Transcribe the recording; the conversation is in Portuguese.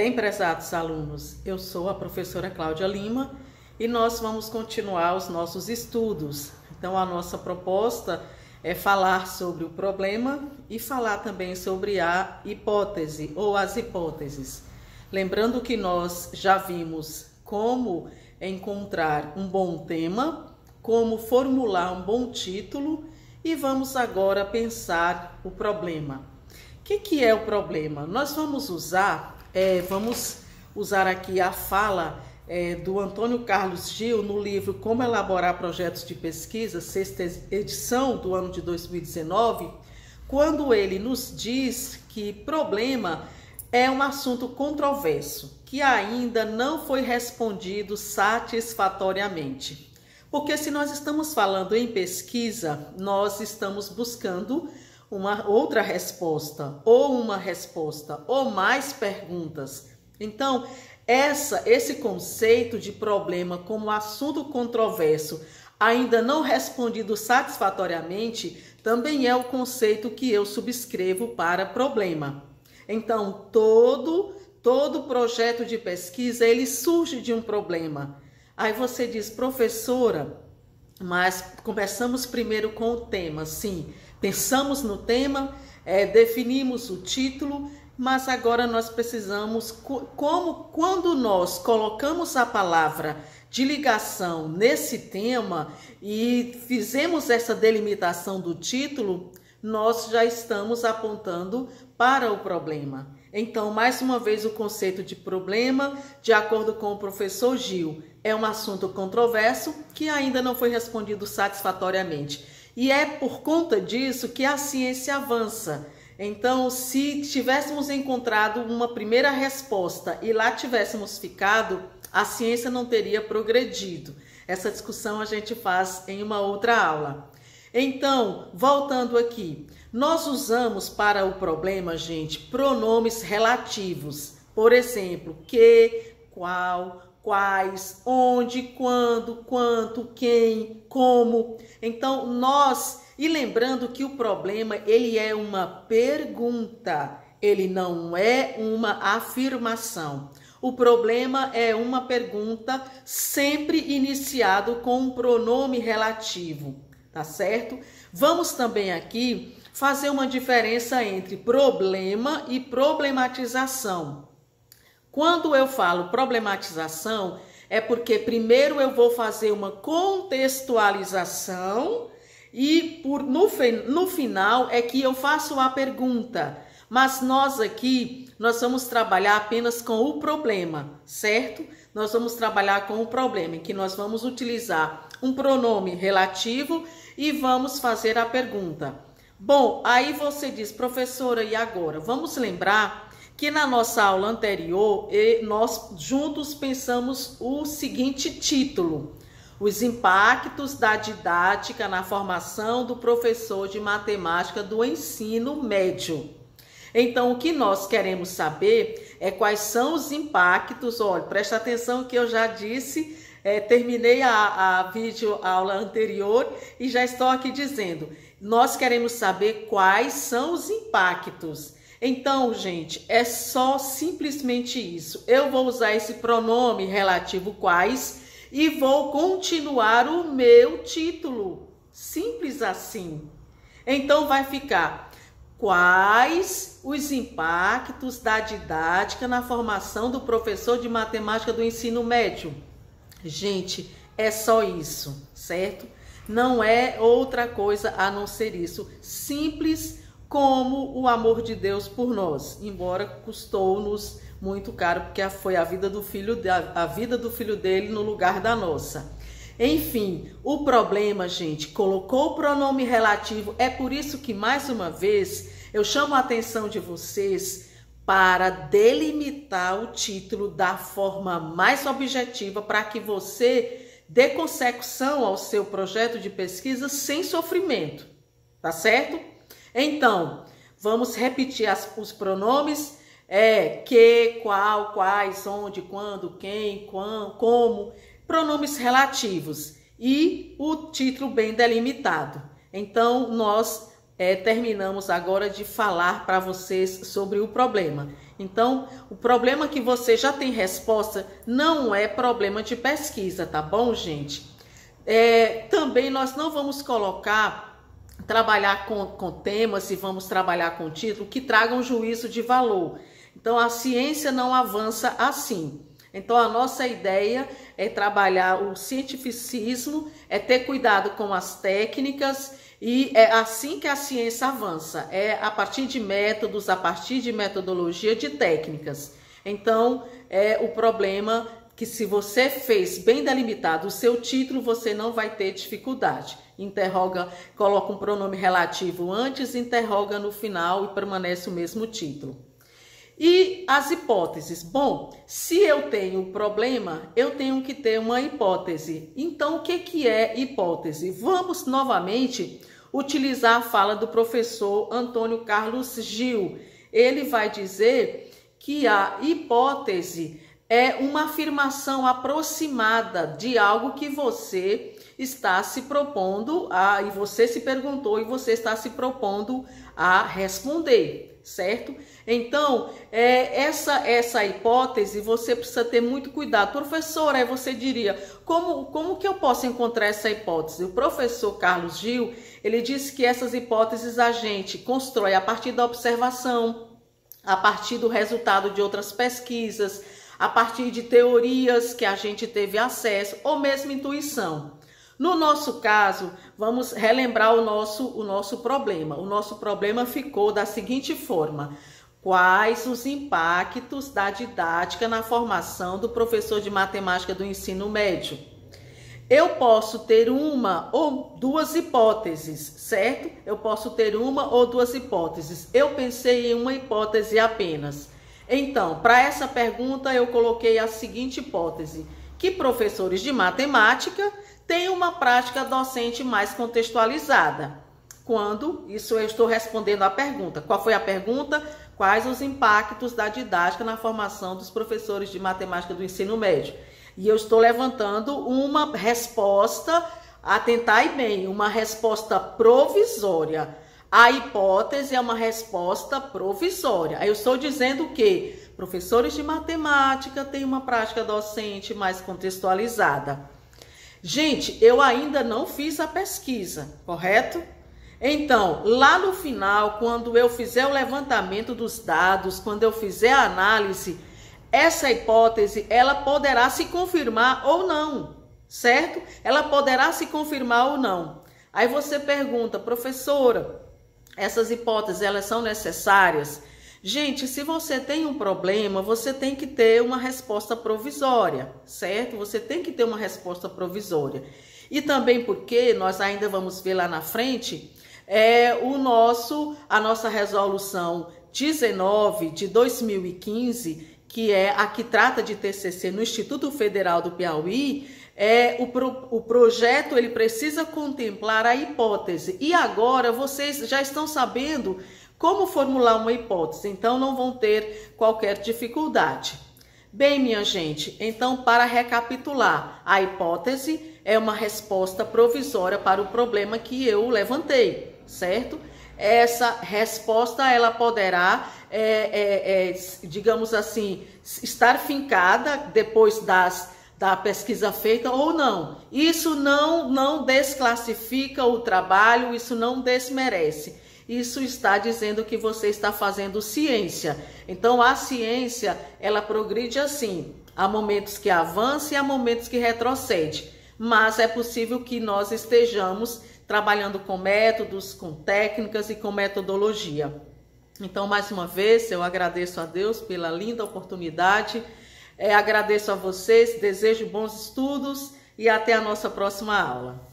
Bem, prezados alunos, eu sou a professora Cláudia Lima e nós vamos continuar os nossos estudos. Então, a nossa proposta é falar sobre o problema e falar também sobre a hipótese ou as hipóteses. Lembrando que nós já vimos como encontrar um bom tema, como formular um bom título e vamos agora pensar o problema. O que é o problema? Nós vamos usar aqui a fala do Antônio Carlos Gil no livro Como Elaborar Projetos de Pesquisa, 6ª edição do ano de 2019, quando ele nos diz que problema é um assunto controverso, que ainda não foi respondido satisfatoriamente. Porque se nós estamos falando em pesquisa, nós estamos buscando uma outra resposta, ou uma resposta, ou mais perguntas. Então, esse conceito de problema como assunto controverso, ainda não respondido satisfatoriamente, também é o conceito que eu subscrevo para problema. Então, todo projeto de pesquisa, ele surge de um problema. Aí você diz, professora, mas começamos primeiro com o tema. Sim, pensamos no tema, definimos o título, mas agora nós precisamos, quando nós colocamos a palavra de ligação nesse tema e fizemos essa delimitação do título, nós já estamos apontando para o problema. Então, mais uma vez, o conceito de problema, de acordo com o professor Gil, é um assunto controverso que ainda não foi respondido satisfatoriamente. E é por conta disso que a ciência avança. Então, se tivéssemos encontrado uma primeira resposta e lá tivéssemos ficado, a ciência não teria progredido. Essa discussão a gente faz em uma outra aula. Então, voltando aqui, nós usamos para o problema, gente, pronomes relativos. Por exemplo, que, qual, quais, onde, quando, quanto, quem, como. Então, e lembrando que o problema, ele é uma pergunta, ele não é uma afirmação. O problema é uma pergunta sempre iniciado com um pronome relativo, tá certo? Vamos também aqui fazer uma diferença entre problema e problematização. Quando eu falo problematização, é porque primeiro eu vou fazer uma contextualização e no final é que eu faço a pergunta. Mas nós vamos trabalhar apenas com o problema, certo? Nós vamos trabalhar com o problema, em que nós vamos utilizar um pronome relativo e vamos fazer a pergunta. Bom, aí você diz, professora, e agora? Vamos lembrar que na nossa aula anterior, nós juntos pensamos o seguinte título: os impactos da didática na formação do professor de matemática do ensino médio. Então, o que nós queremos saber é quais são os impactos. Olha, presta atenção que eu já disse, terminei a videoaula anterior e já estou aqui dizendo. Nós queremos saber quais são os impactos. Então, gente, é só simplesmente isso. Eu vou usar esse pronome relativo quais e vou continuar o meu título. Simples assim. Então, vai ficar quais os impactos da didática na formação do professor de matemática do ensino médio. Gente, é só isso, certo? Não é outra coisa a não ser isso. Simples como o amor de Deus por nós, embora custou-nos muito caro, porque foi a vida do filho dele no lugar da nossa. Enfim, o problema, gente, colocou o pronome relativo. É por isso que, mais uma vez, eu chamo a atenção de vocês para delimitar o título da forma mais objetiva, para que você dê consecução ao seu projeto de pesquisa sem sofrimento, tá certo? Então, vamos repetir os pronomes, que, qual, quais, onde, quando, quem, como, pronomes relativos e o título bem delimitado. Então, nós terminamos agora de falar para vocês sobre o problema. Então, o problema que você já tem resposta não é problema de pesquisa, tá bom, gente? Também nós não vamos trabalhar com temas e vamos trabalhar com título que tragam juízo de valor. Então, a ciência não avança assim. Então, a nossa ideia é trabalhar o cientificismo, é ter cuidado com as técnicas, e é assim que a ciência avança, é a partir de métodos, a partir de metodologia, de técnicas. Então, o problema que, se você fez bem delimitado o seu título, você não vai ter dificuldade. Interroga, coloca um pronome relativo antes, interroga no final e permanece o mesmo título. E as hipóteses? Bom, se eu tenho problema, eu tenho que ter uma hipótese. Então, o que é hipótese? Vamos novamente utilizar a fala do professor Antônio Carlos Gil. Ele vai dizer que a hipótese é uma afirmação aproximada de algo que você está se propondo e você se perguntou e você está se propondo a responder, certo? Então, essa hipótese você precisa ter muito cuidado. Professor, aí você diria, como que eu posso encontrar essa hipótese? O professor Carlos Gil, ele disse que essas hipóteses a gente constrói a partir da observação, a partir do resultado de outras pesquisas, a partir de teorias que a gente teve acesso, ou mesmo intuição. No nosso caso, vamos relembrar o nosso problema. O nosso problema ficou da seguinte forma: quais os impactos da didática na formação do professor de matemática do ensino médio? Eu posso ter uma ou duas hipóteses, certo? Eu posso ter uma ou duas hipóteses. Eu pensei em uma hipótese apenas. Então, para essa pergunta, eu coloquei a seguinte hipótese: que professores de matemática têm uma prática docente mais contextualizada. Quando isso eu estou respondendo a pergunta. Qual foi a pergunta? Quais os impactos da didática na formação dos professores de matemática do ensino médio? E eu estou levantando uma resposta, atentai bem, uma resposta provisória. A hipótese é uma resposta provisória. Aí eu estou dizendo que professores de matemática têm uma prática docente mais contextualizada. Gente, eu ainda não fiz a pesquisa, correto? Então, lá no final, quando eu fizer o levantamento dos dados, quando eu fizer a análise, essa hipótese, ela poderá se confirmar ou não, certo? Ela poderá se confirmar ou não. Aí você pergunta, professora, essas hipóteses, elas são necessárias? Gente, se você tem um problema, você tem que ter uma resposta provisória, certo? Você tem que ter uma resposta provisória. E também porque nós ainda vamos ver lá na frente, a nossa resolução 19 de 2015, que é a que trata de TCC no Instituto Federal do Piauí, o projeto ele precisa contemplar a hipótese. E agora vocês já estão sabendo como formular uma hipótese, então não vão ter qualquer dificuldade. Bem, minha gente, então para recapitular, a hipótese é uma resposta provisória para o problema que eu levantei, certo? Essa resposta ela poderá, digamos assim, estar fincada depois da pesquisa feita ou não. Isso não desclassifica o trabalho, isso não desmerece. Isso está dizendo que você está fazendo ciência. Então, a ciência, ela progride assim. Há momentos que avança e há momentos que retrocede. Mas é possível que nós estejamos trabalhando com métodos, com técnicas e com metodologia. Então, mais uma vez, eu agradeço a Deus pela linda oportunidade. Agradeço a vocês, desejo bons estudos e até a nossa próxima aula.